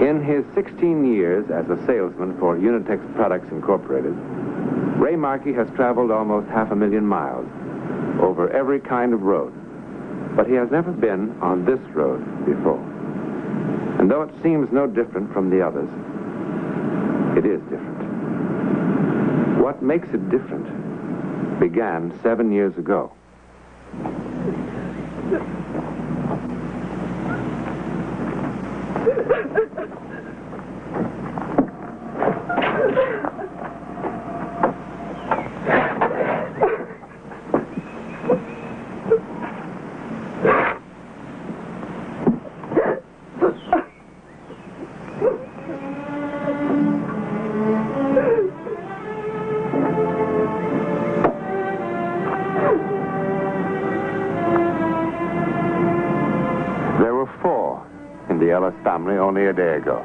In his 16 years as a salesman for Unitex Products Incorporated, Ray Markey has traveled almost 500,000 miles over every kind of road. But he has never been on this road before. And though it seems no different from the others, it is different. What makes it different began 7 years ago. Family only a day ago.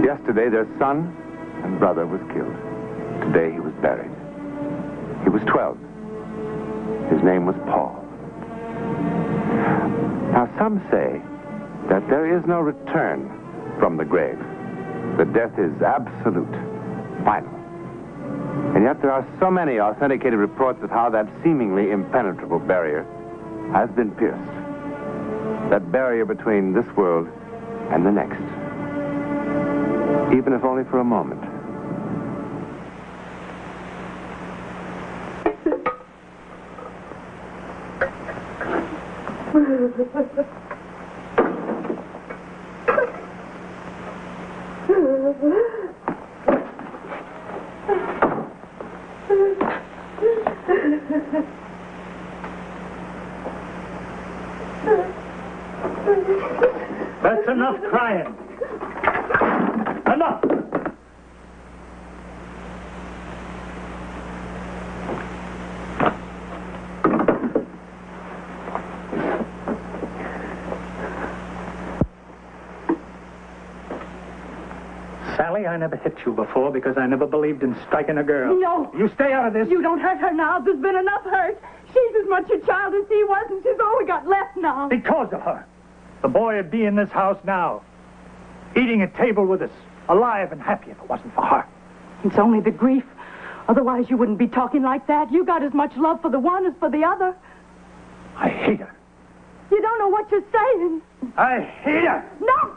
Yesterday, their son and brother was killed. Today, he was buried. He was 12. His name was Paul. Now, some say that there is no return from the grave. That death is absolute, final. And yet, there are so many authenticated reports of how that seemingly impenetrable barrier has been pierced. That barrier between this world and the next, even if only for a moment. That's enough crying. Enough! Sally, I never hit you before because I never believed in striking a girl. No. You stay out of this. You don't hurt her now. There's been enough hurt. She's as much a child as he was, and she's all we got left now. Because of her. The boy would be in this house now, eating at table with us, alive and happy if it wasn't for her. It's only the grief. Otherwise, you wouldn't be talking like that. You got as much love for the one as for the other. I hate her. You don't know what you're saying. I hate her. No!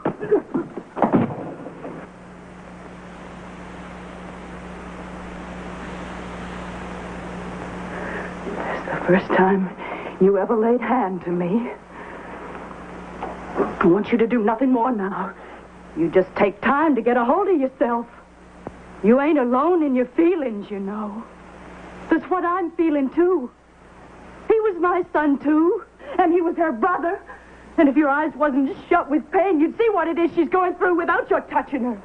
It's the first time you ever laid hand to me. I want you to do nothing more now. You just take time to get a hold of yourself. You ain't alone in your feelings, you know. That's what I'm feeling, too. He was my son, too. And he was her brother. And if your eyes wasn't shut with pain, you'd see what it is she's going through without your touching her.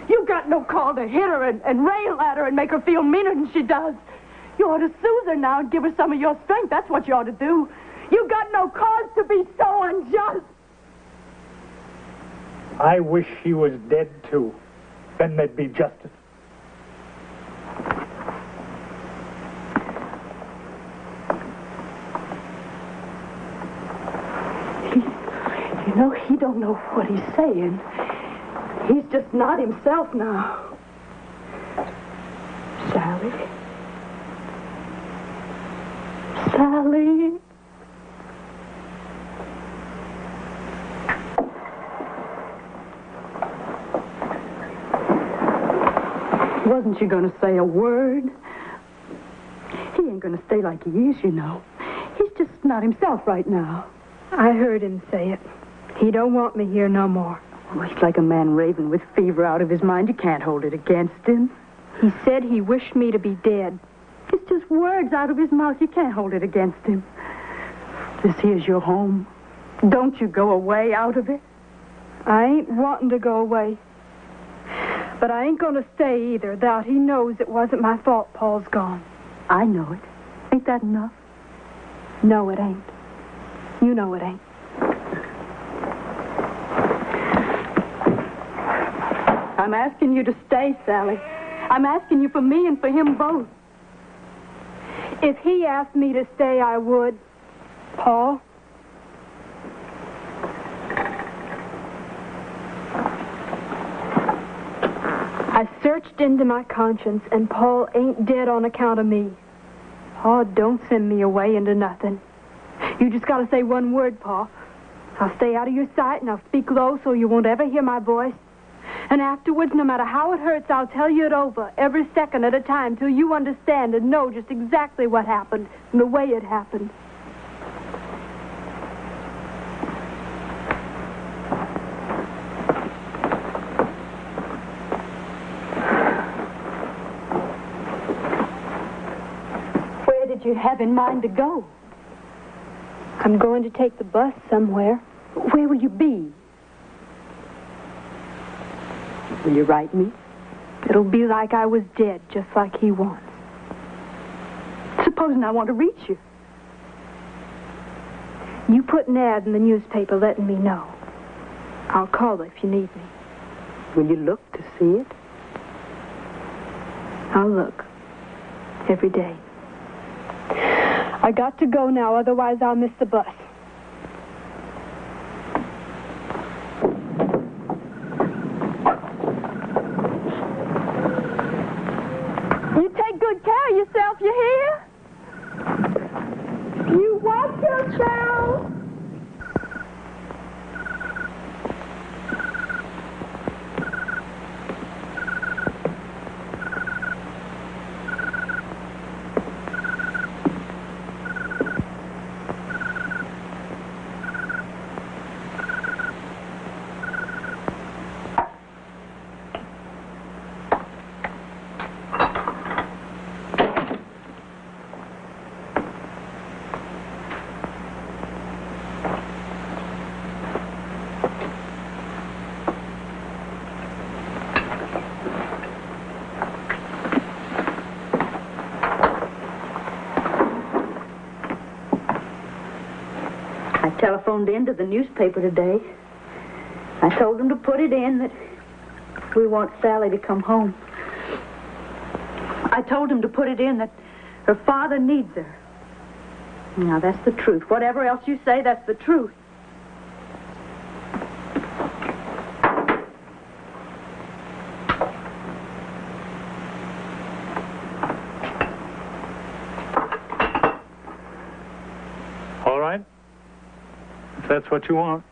You got no call to hit her and rail at her and make her feel meaner than she does. You ought to soothe her now and give her some of your strength. That's what you ought to do. You got no cause to be so unjust. I wish she was dead, too. Then there'd be justice. You know, he don't know what he's saying. He's just not himself now. Sally. Sally. Wasn't you going to say a word? He ain't going to stay like he is, you know. He's just not himself right now. I heard him say it. He don't want me here no more. Oh, he's like a man raving with fever out of his mind. You can't hold it against him. He said he wished me to be dead. It's just words out of his mouth. You can't hold it against him. This here's your home. Don't you go away out of it. I ain't wanting to go away. But I ain't going to stay either, without he knows it wasn't my fault Paul's gone. I know it. Ain't that enough? No, it ain't. You know it ain't. I'm asking you to stay, Sally. I'm asking you for me and for him both. If he asked me to stay, I would. Paul? searched into my conscience, and Paul ain't dead on account of me. Pa, don't send me away into nothing. You just gotta say one word, Pa. I'll stay out of your sight, and I'll speak low so you won't ever hear my voice. And afterwards, no matter how it hurts, I'll tell you it over, every second at a time, till you understand and know just exactly what happened and the way it happened. Where did you have in mind to go? I'm going to take the bus somewhere. Where will you be? Will you write me? It'll be like I was dead, just like he wants. Supposing I want to reach you. You put an ad in the newspaper letting me know. I'll call if you need me. Will you look to see it? I'll look. Every day. I got to go now, otherwise I'll miss the bus. You take good care of yourself, you hear? You watch yourself. I telephoned in to the newspaper today. I told them to put it in that we want Sally to come home. I told them to put it in that her father needs her. Now, that's the truth. Whatever else you say, that's the truth. All right. If that's what you want.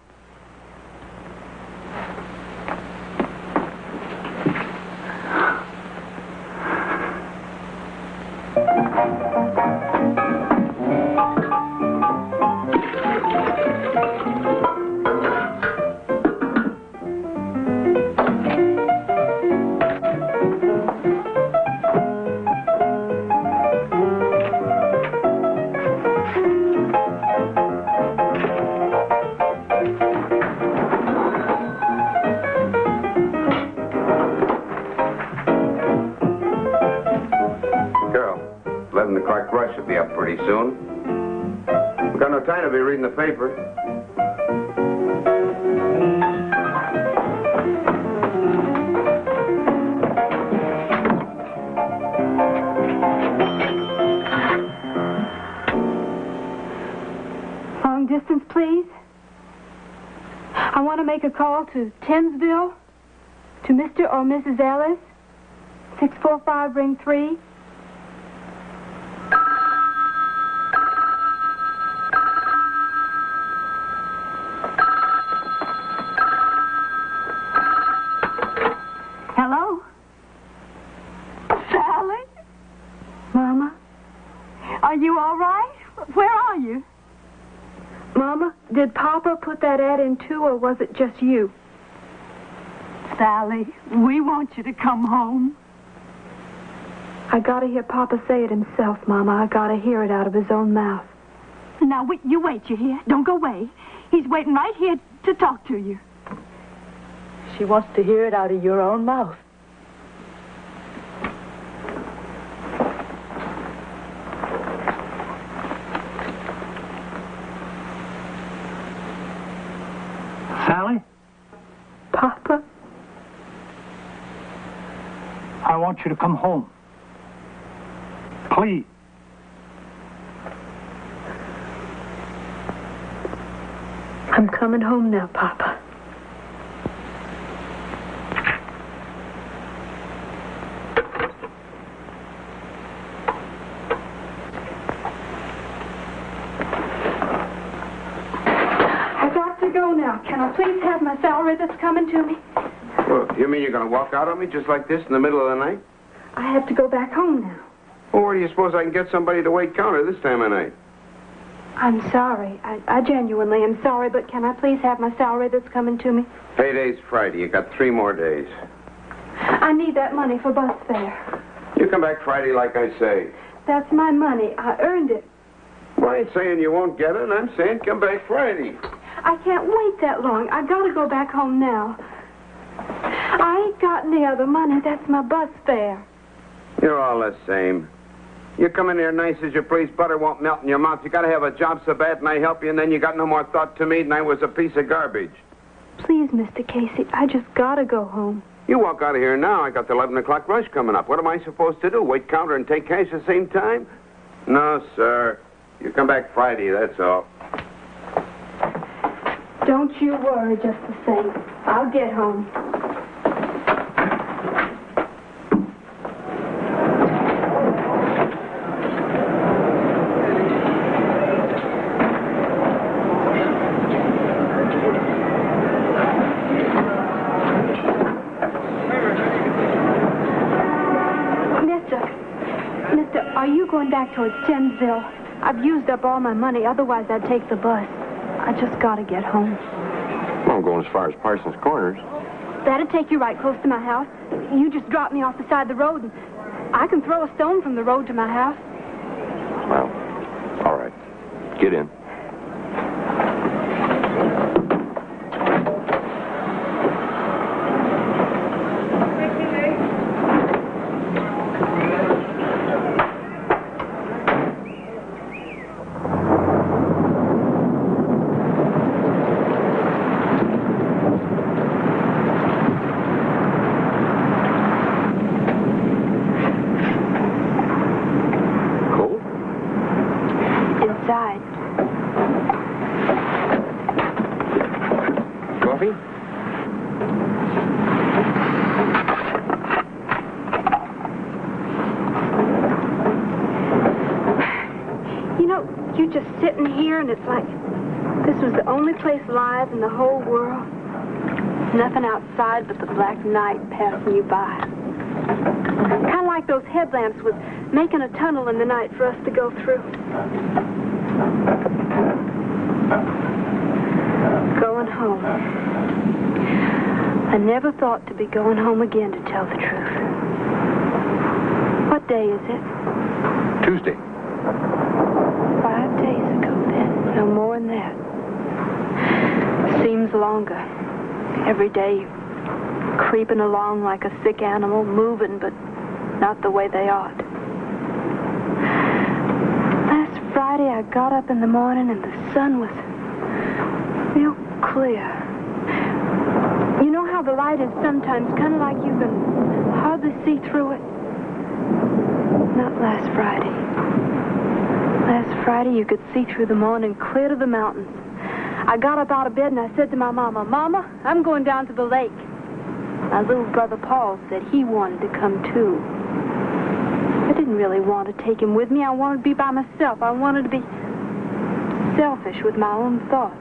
Should be up pretty soon. We've got no time to be reading the paper. Long distance, please. I want to make a call to Tinsville, to Mr. or Mrs. Ellis, 645 ring 3. Hello? Sally? Mama? Are you all right? Where are you? Mama, did Papa put that ad in too, or was it just you? Sally, we want you to come home. I gotta hear Papa say it himself, Mama. I gotta hear it out of his own mouth. Now, you wait, you hear? Don't go away. He's waiting right here to talk to you. She wants to hear it out of your own mouth. Sally, Papa? I want you to come home. Please. I'm coming home now, Papa. Can I please have my salary that's coming to me? Well, you mean you're going to walk out on me just like this in the middle of the night? I have to go back home now. Well, where do you suppose I can get somebody to wait counter this time of night? I'm sorry. I genuinely am sorry, but can I please have my salary that's coming to me? Payday's Friday. You got 3 more days. I need that money for bus fare. You come back Friday like I say. That's my money. I earned it. Well, I ain't saying you won't get it. I'm saying come back Friday. I can't wait that long. I gotta go back home now. I ain't got any other money. That's my bus fare. You're all the same. You come in here nice as you please, butter won't melt in your mouth. You gotta have a job so bad and I help you, and then you got no more thought to me than I was a piece of garbage. Please, Mr. Casey, I just gotta go home. You walk out of here now. I got the 11 o'clock rush coming up. What am I supposed to do? Wait counter and take cash at the same time? No, sir. You come back Friday, that's all. Don't you worry just the same. I'll get home. Are you going back towards Timsville? I've used up all my money, otherwise I'd take the bus. I just gotta get home. Well, I'm going as far as Parsons Corners. That'd take you right close to my house. You just drop me off the side of the road, and I can throw a stone from the road to my house. Well, all right. Get in. You're just sitting here, and it's like this was the only place alive in the whole world. Nothing outside but the black night passing you by. Kind of like those headlamps was making a tunnel in the night for us to go through. Going home. I never thought to be going home again, to tell the truth. What day is it? Tuesday. 5 days ago, then. No more than that. Seems longer. Every day, creeping along like a sick animal, moving, but not the way they ought. Last Friday, I got up in the morning, and the sun was real clear. You know how the light is sometimes kind of like you can hardly see through it? Not last Friday. Last Friday, you could see through the morning clear to the mountains. I got up out of bed and I said to my mama, "Mama, I'm going down to the lake." My little brother Paul said he wanted to come too. I didn't really want to take him with me. I wanted to be by myself. I wanted to be selfish with my own thoughts.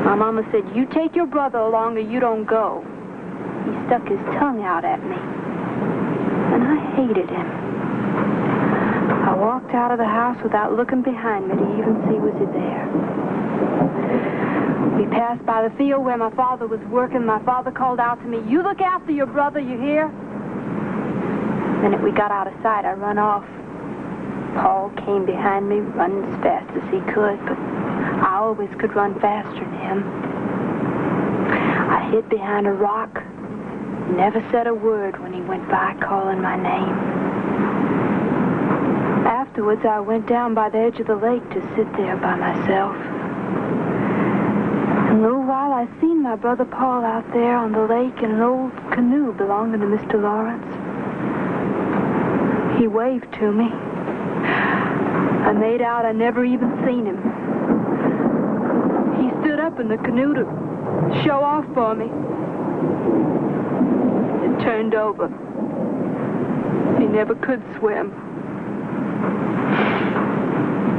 My mama said, "You take your brother along or you don't go." He stuck his tongue out at me, and I hated him. I walked out of the house without looking behind me to even see was he there. We passed by the field where my father was working. My father called out to me, "You look after your brother, you hear?" The minute we got out of sight, I run off. Paul came behind me, running as fast as he could, but I always could run faster than him. I hid behind a rock, never said a word when he went by calling my name. Afterwards, I went down by the edge of the lake to sit there by myself. In a little while, I seen my brother Paul out there on the lake in an old canoe belonging to Mr. Lawrence. He waved to me. I made out I never even seen him. He stood up in the canoe to show off for me. It turned over. He never could swim.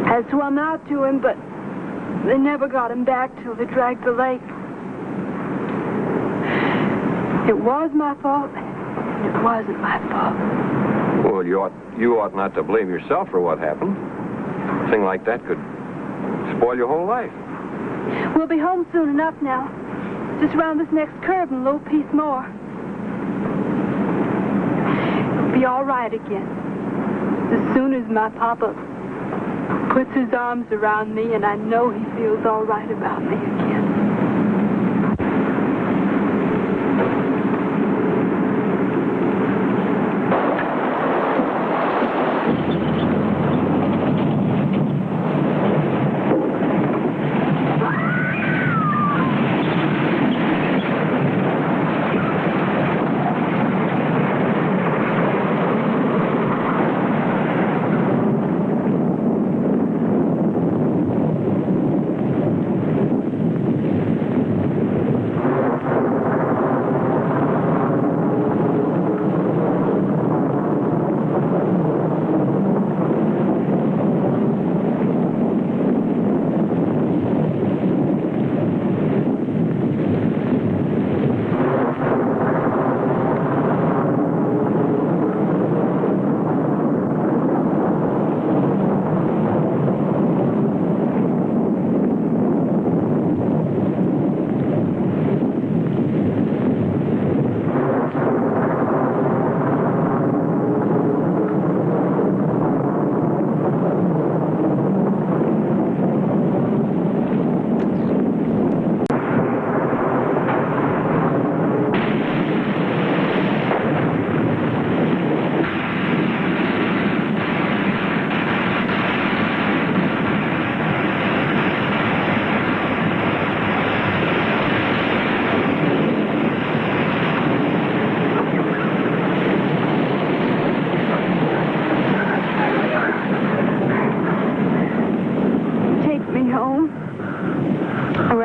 I swum out to him, but They never got him back till they dragged the lake. It was my fault, and it wasn't my fault. Well, you ought not to blame yourself for what happened. A thing like that could spoil your whole life. We'll be home soon enough now. Just round this next curve and a little piece more. It'll be all right again. As soon as my papa puts his arms around me and I know he feels all right about me again.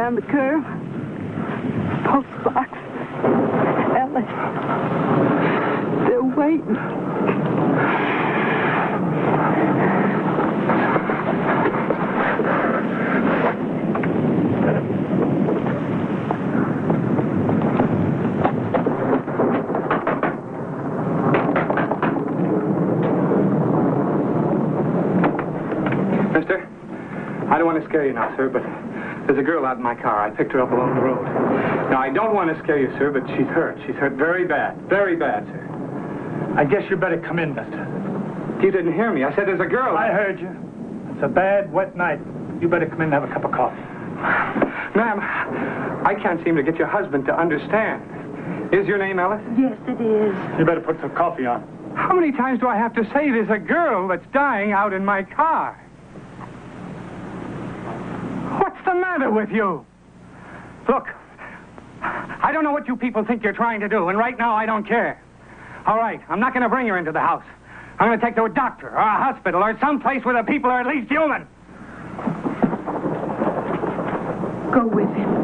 The curve. Postbox. Ellis. They're waiting. Mister, I don't want to scare you now, sir, but there's a girl out in my car. I picked her up along the road. Now, I don't want to scare you, sir, but she's hurt. She's hurt very bad. Very bad, sir. I guess you better come in, mister. You didn't hear me. I said there's a girl. I heard you. It's a bad, wet night. You better come in and have a cup of coffee. Ma'am, I can't seem to get your husband to understand. Is your name Ellis? Yes, it is. You better put some coffee on. How many times do I have to say there's a girl that's dying out in my car? What's the matter with you? Look, I don't know what you people think you're trying to do, and right now I don't care. All right, I'm not going to bring her into the house. I'm going to take her to a doctor or a hospital or someplace where the people are at least human. Go with him.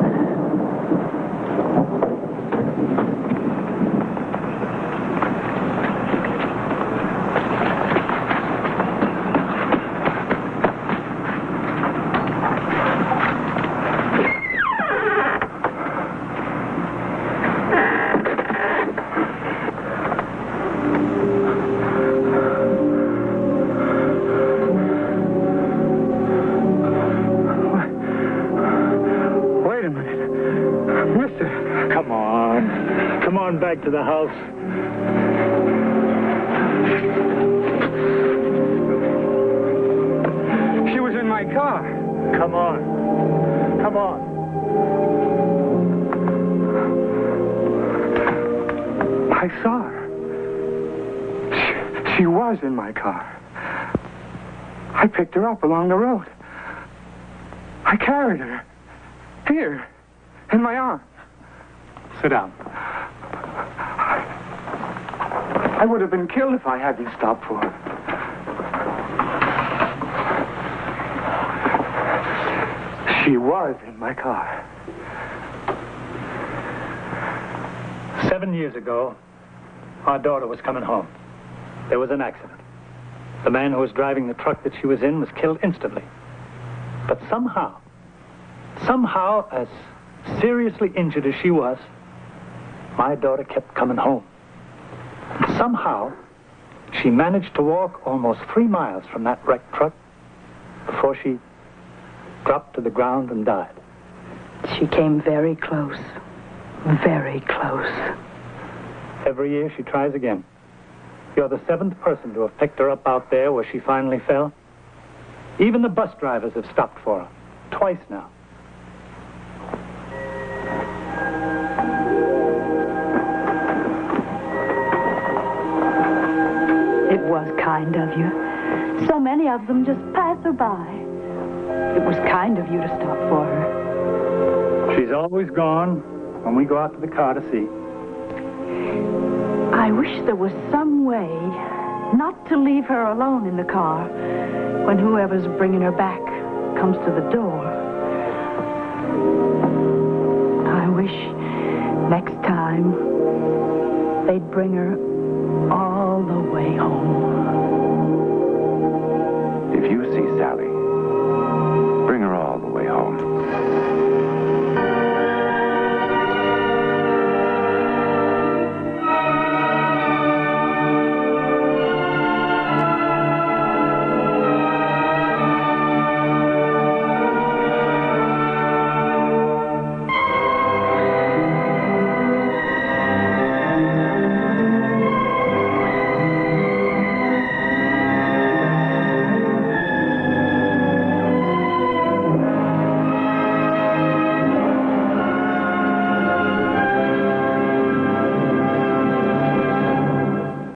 Back to the house. She was in my car. Come on. Come on. I saw her. She was in my car. I picked her up along the road. I carried her. Here, in my arms. Sit down. I would have been killed if I hadn't stopped for her. She was in my car. 7 years ago, our daughter was coming home. There was an accident. The man who was driving the truck that she was in was killed instantly. But somehow, Somehow, as seriously injured as she was, my daughter kept coming home. And somehow, she managed to walk almost 3 miles from that wrecked truck before she dropped to the ground and died. She came very close. Very close. Every year she tries again. You're the 7th person to have picked her up out there where she finally fell. Even the bus drivers have stopped for her. Twice now. It was kind of you. So many of them just pass her by. It was kind of you to stop for her. She's always gone when we go out to the car to see. I wish there was some way not to leave her alone in the car when whoever's bringing her back comes to the door. I wish next time they'd bring her all the way home. If you see Sally, bring her all the way home.